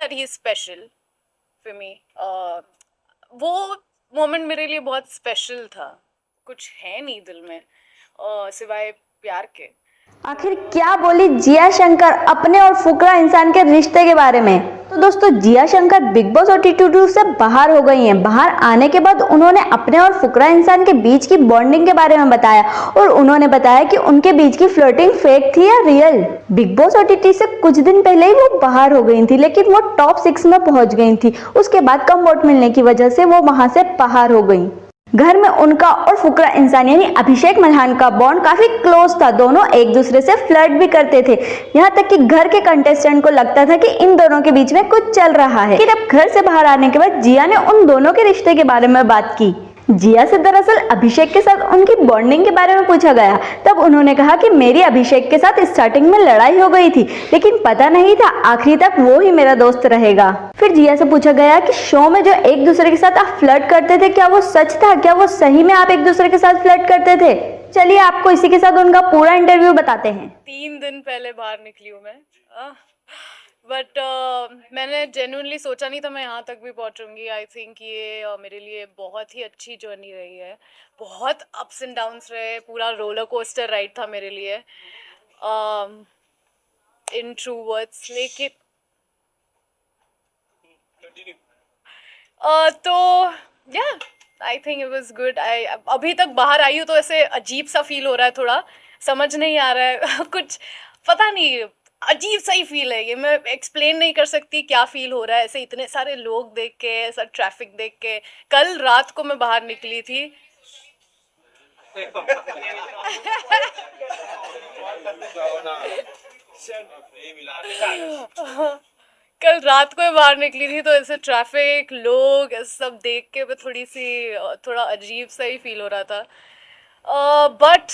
that he is special for me. वो moment मेरे लिए बहुत स्पेशल था. कुछ है नहीं दिल में सिवाय प्यार के. आखिर क्या बोली जिया शंकर अपने और फुकरा इंसान के रिश्ते के बारे में? तो दोस्तों, Jiya Shankar big boss OTT2 से बाहर हो गई हैं। बाहर आने के बाद उन्होंने अपने और फुकरा इंसान के बीच की बॉन्डिंग के बारे में बताया और उन्होंने बताया कि उनके बीच की फ्लर्टिंग फेक थी या रियल। बिग बॉस OTT से कुछ दिन पहले ही वो बाहर हो गई थी, लेकिन वो टॉप 6 में पहुंच गई थी। उसके बाद कम वोट मिलने की वजह से वो वहां से बाहर हो गई। घर में उनका और फुकरा इंसान यानी अभिषेक मल्हान का बॉन्ड काफी क्लोज था। दोनों एक दूसरे से फ्लर्ट भी करते थे, यहाँ तक कि घर के कंटेस्टेंट को लगता था कि इन दोनों के बीच में कुछ चल रहा है। लेकिन अब घर से बाहर आने के बाद जिया ने उन दोनों के रिश्ते के बारे में बात की। जिया से दरअसल अभिषेक के साथ उनकी बॉन्डिंग के बारे में पूछा गया, तब उन्होंने कहा कि मेरी अभिषेक के साथ स्टार्टिंग में लड़ाई हो गई थी, लेकिन पता नहीं था आखिरी तक वो ही मेरा दोस्त रहेगा। फिर जिया से पूछा गया कि शो में जो एक दूसरे के साथ आप फ्लर्ट करते थे, क्या वो सच था? क्या वो सही में आप एक दूसरे के साथ फ्लर्ट करते थे? चलिए आपको इसी के साथ उनका पूरा इंटरव्यू बताते हैं। 3 दिन पहले बाहर निकली हूँ मैं. बट मैंने जेन्युइनली सोचा नहीं था मैं यहाँ तक भी पहुँचूंगी. आई थिंक ये मेरे लिए बहुत ही अच्छी जर्नी रही है. बहुत अप्स एंड डाउन्स रहे. पूरा रोलर कोस्टर राइड था मेरे लिए इन ट्रू वर्ड्स. लेकिन तो या I think it was good. I अभी तक बाहर आई हूँ तो ऐसे अजीब सा फील हो रहा है. थोड़ा समझ नहीं आ रहा है कुछ पता नहीं. अजीब सा ही फील है ये. मैं एक्सप्लेन नहीं कर सकती क्या फील हो रहा है. ऐसे इतने सारे लोग देख के, ऐसा ट्रैफिक देख के. कल रात को मैं बाहर निकली थी. कल रात को बाहर निकली थी तो ऐसे ट्रैफिक, लोग, सब देख के मैं थोड़ा अजीब सा ही फील हो रहा था. But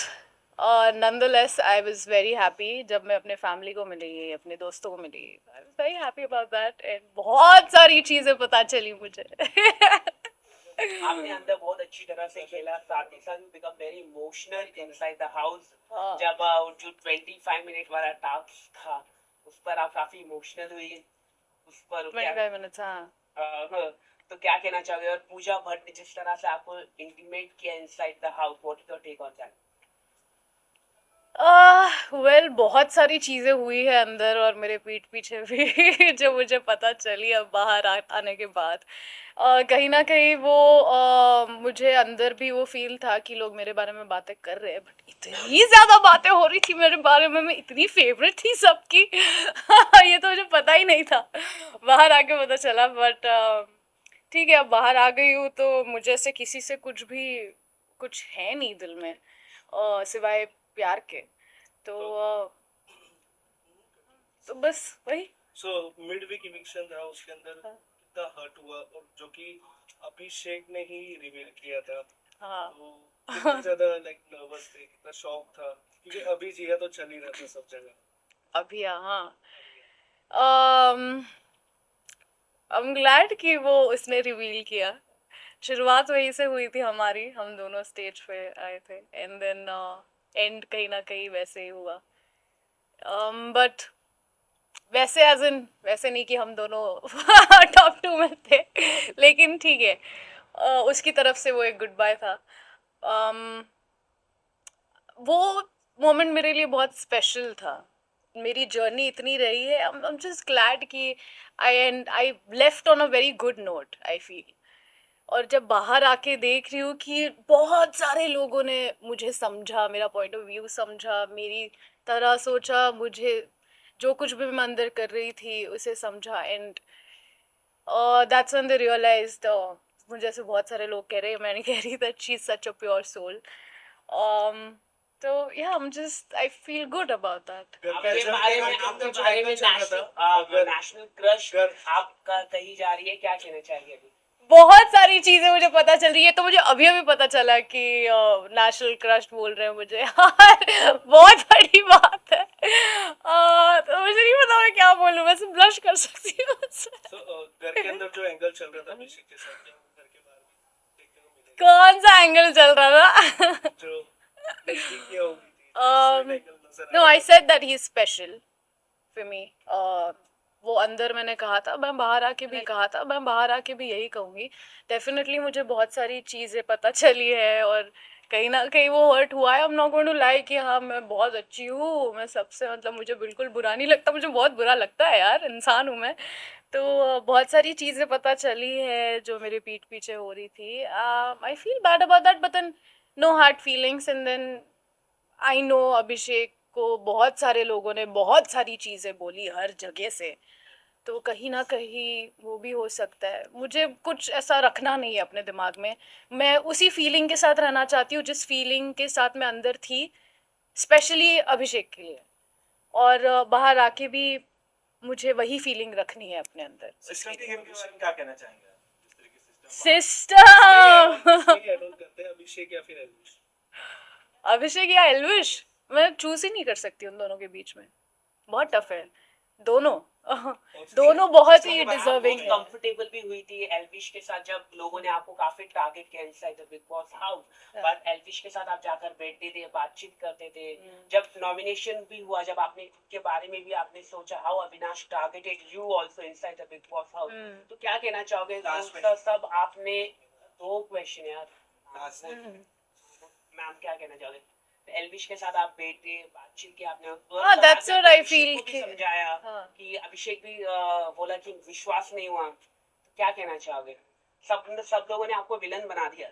nonetheless I was very happy जब मैं अपने फैमिली को मिली, अपने दोस्तों को मिली. I was very happy about that. And बहुत सारी चीज़ें पता चली मुझे. आपने अंदर बहुत अच्छी तरह से खेला, साथ ही साथ become very emotional inside the house. जब जो 25 मिनट वाला टास्क था उस पर आप काफी इमोशनल हुई. उस पर 25 मिनट्स. हाँ. तो क्या कहना चाहोगे? और पूजा भट्ट ने जिस तरह से आपको इंटीमेट किया inside the house, what is your take on that? Well बहुत सारी चीज़ें हुई है अंदर और मेरे पीठ पीछे भी जो मुझे पता चली अब बाहर आने के बाद. कहीं ना कहीं वो मुझे अंदर भी वो फील था कि लोग मेरे बारे में बातें कर रहे हैं. बट इतनी ज़्यादा बातें हो रही थी मेरे बारे में. मैं इतनी फेवरेट थी सबकी. ये तो मुझे पता ही नहीं था. बाहर आके पता चला. बट ठीक है, अब बाहर आ गई हूँ तो मुझे से किसी से कुछ है नहीं दिल में सिवाय प्यार के. तो तो बस वही. सो मिड वीक इविक्शन था, उसके अंदर कितना हर्ट हुआ, और जो कि अभिषेक ने ही रिवील किया था. हाँ. तो कितना ज्यादा लाइक नर्वस थे, कितना शॉक था, क्योंकि अभी जिया तो चल ही रहा था सब जगह. अभी हाँ. आई एम ग्लैड कि वो उसने रिवील किया. शुरुआत वहीं से हुई थी हमारी. हम दोनों स्टेज पे आए थे एंड देन एंड कहीं ना कहीं वैसे ही हुआ. बट वैसे एज इन वैसे नहीं कि हम दोनों टॉप 2 में थे. लेकिन ठीक है, उसकी तरफ से वो एक गुड बाय था. वो मोमेंट मेरे लिए बहुत स्पेशल था. मेरी जर्नी इतनी रही है. आई एम जस्ट ग्लैड कि I left on a very good note I feel. और जब बाहर आके देख रही हूँ कि बहुत सारे लोगों ने मुझे समझा, मेरा पॉइंट ऑफ व्यू समझा, मेरी तरह सोचा, मुझे जो कुछ भी मैं अंदर कर रही थी उसे समझा. And that's when they realised. मुझे ऐसे बहुत सारे लोग कह रहे हैं, मैं नहीं कह रही, that she is such a pure soul. तो या I am just I feel good about that. आपके बारे में नेशनल क्रश आपका कही जा रही है, क्या कहना चाहिए अभी? बहुत सारी चीजें मुझे पता चल रही है. तो मुझे अभी अभी पता चला कि नेशनल क्रश बोल रहे हैं मुझे. बहुत बड़ी बात है. तो मुझे नहीं पता मैं क्या बोलूं. वैसे ब्लश कर सकती हूँ. घर के अंदर जो एंगल चल रहा था अभिषेक के साथ, क्या वो घर के बाहर भी देखने को मिलेगा? कौन सा एंगल चल रहा था? जो नजदीकियां हो गई थी, sweet angle नजर आ नो, रहा आई था. Said that he is special for me. वो अंदर मैंने कहा था, मैं बाहर आके भी यही कहूँगी। डेफिनेटली मुझे बहुत सारी चीज़ें पता चली है और कहीं ना कहीं वो हर्ट हुआ है। I am not going to lie कि हाँ मैं बहुत अच्छी हूँ, मैं सबसे मतलब मुझे बिल्कुल बुरा नहीं लगता, मुझे बहुत बुरा लगता है यार, इंसान हूँ मैं। तो बहुत सारी चीज़ें पता चली है जो मेरे पीठ पीछे हो रही थी। I feel bad about that, but then no hard feelings. And then I know Abhishek को बहुत सारे लोगों ने बहुत सारी चीज़ें बोली हर जगह से, तो कहीं ना कहीं वो भी हो सकता है। मुझे कुछ ऐसा रखना नहीं है अपने दिमाग में, मैं उसी फीलिंग के साथ रहना चाहती हूँ जिस फीलिंग के साथ मैं अंदर थी, स्पेशली अभिषेक के लिए। और बाहर आके भी मुझे वही फीलिंग रखनी है अपने अंदर। सिस्टम के बारे में क्या कहना चाहेंगे आप? जिस तरह के सिस्टम एडोल करते हैं अभिषेक या फिर एल्विश? अभिषेक या एल्विश, मैं चूज ही नहीं कर सकती उन दोनों के बीच में, बहुत टफ है। दोनों दोनों बहुत ही डिजर्विंग है। कंफर्टेबल भी हुई थी एल्विश के साथ जब लोगों ने आपको काफी टारगेट किया inside the big boss house, पर एल्विश के साथ आप जाकर बैठते थे, बातचीत करते थे। जब नॉमिनेशन भी हुआ, जब आपने खुद के बारे में भी आपने सोचा how Avinash targeted you also inside the big boss house, तो क्या कहना चाहोगे? तो सब आपने 2 क्वेश्चन यार, मैम क्या कहना चाहोगे? एल्विश के साथ आप बैठे, बातचीत की आपने, that's what I feel कि समझाया कि अभिषेक भी बोला कि विश्वास नहीं हुआ, तो क्या कहना चाहोगे? सब लोगों ने आपको विलन बना दिया।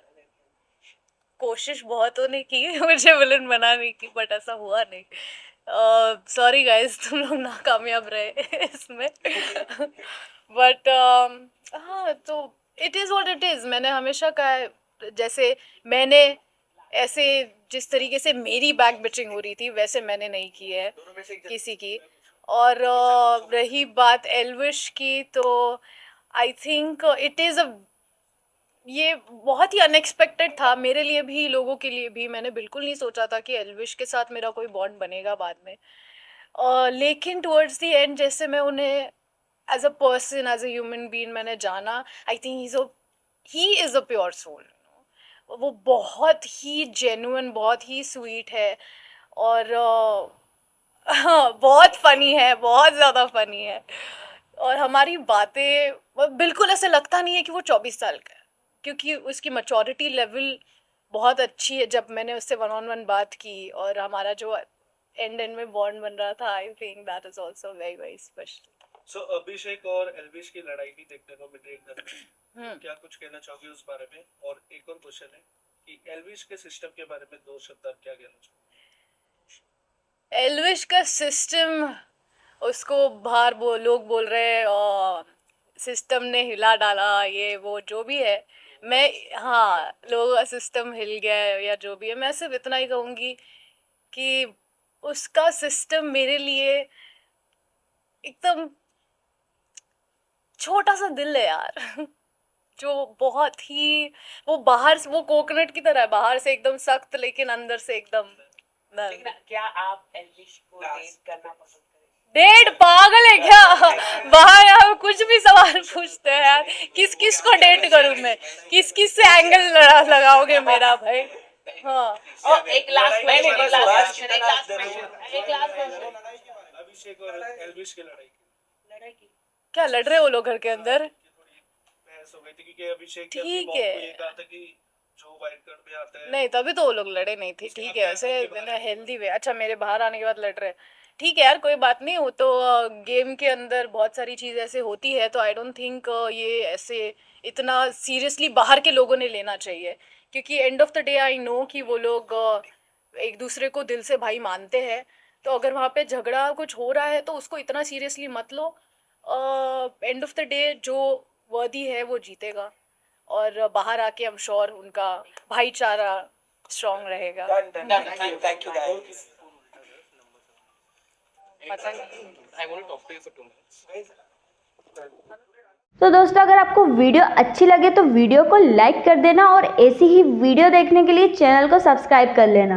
कोशिश बहुतों ने की मुझे विलन बनाने की, बट ऐसा हुआ नहीं। सॉरी गाइस, तुम लोग नाकामयाब रहे इसमें। बट हाँ, तो it is what it is. मैंने हमेशा कहा है, जैसे मैंने ऐसे जिस तरीके से मेरी बैक बिचिंग हो रही थी वैसे मैंने नहीं की है किसी की। और रही बात एल्विश की, तो आई थिंक इट इज़ ये बहुत ही अनएक्सपेक्टेड था मेरे लिए भी, लोगों के लिए भी। मैंने बिल्कुल नहीं सोचा था कि एल्विश के साथ मेरा कोई बॉन्ड बनेगा बाद में। लेकिन टुवर्ड्स द एंड जैसे मैं उन्हें as a person, as a human being मैंने जाना, I think he is a pure soul. वो बहुत ही जेन्युइन, बहुत ही स्वीट है और बहुत फ़नी है, बहुत ज़्यादा फ़नी है। और हमारी बातें बिल्कुल ऐसे लगता नहीं है कि वो 24 साल का है, क्योंकि उसकी मैच्योरिटी लेवल बहुत अच्छी है। जब मैंने उससे 1-on-1 बात की और हमारा जो एंड में बॉन्ड बन रहा था, I think that is also very very special. So Abhishek और एल्विश की लड़ाई भी देखने को मिल रही है, क्या कुछ कहना चाहोगे उस बारे में? और एक और क्वेश्चन है कि एल्विश के सिस्टम के बारे में 2 शब्द आप क्या कहना चाहोगे? एल्विश का सिस्टम, उसको बाहर लोग बोल रहे हैं और सिस्टम ने हिला डाला, ये वो जो भी है। मैं हाँ, लोगों का सिस्टम हिल गया है या जो भी है, मैं सिर्फ इतना ही कहूँगी कि उसका सिस्टम मेरे लिए एकदम छोटा सा दिल है यार। जो बहुत ही, वो बाहर से वो कोकोनट की तरह है, बाहर से एकदम सख्त लेकिन अंदर से एकदम नरम। लेकिन क्या आप एल्विश को डेट करना पसंद करेंगे? डेट? पागल है क्या? बाहर यहाँ कुछ भी सवाल पूछते हैं यार। किस किस को डेट करूं मैं? किस किस से एंगल लगाओगे मेरा भाई? हाँ, और एक लास्ट क्वेश्चन, अभिषेक और एल्विश की लड़ाई की क्या लड़ रहे हो लोग घर के अंदर? बहस हो गई थी क्योंकि अभिषेक ने ठीक अपनी है। बॉस को ये कहा था कि जो वाइल्ड कार्ड में आता है। नहीं, तभी तो वो लोग लड़े नहीं थे। ठीक है, वैसे हेल्दी वे। अच्छा, मेरे बाहर आने के बाद लड़ रहे हैं। ठीक है यार, कोई बात नहीं। वो तो गेम के अंदर बहुत सारी चीज़ ऐसे होती है, तो आई डोंट थिंक ये ऐसे इतना सीरियसली बाहर के लोगों ने लेना चाहिए, क्योंकि end of the day I know कि वो लोग एक दूसरे को दिल से भाई मानते हैं। तो अगर वहाँ पे झगड़ा कुछ हो रहा है तो उसको इतना सीरियसली मत लो। एंड ऑफ द डे जो वर्दी है वो जीतेगा, और बाहर आके आई एम श्योर उनका भाईचारा स्ट्रॉन्ग रहेगा। Thank you guys. I want to talk to you for 2 minutes. तो दोस्तों, अगर आपको वीडियो अच्छी लगे तो वीडियो को लाइक कर देना और ऐसी ही वीडियो देखने के लिए चैनल को सब्सक्राइब कर लेना।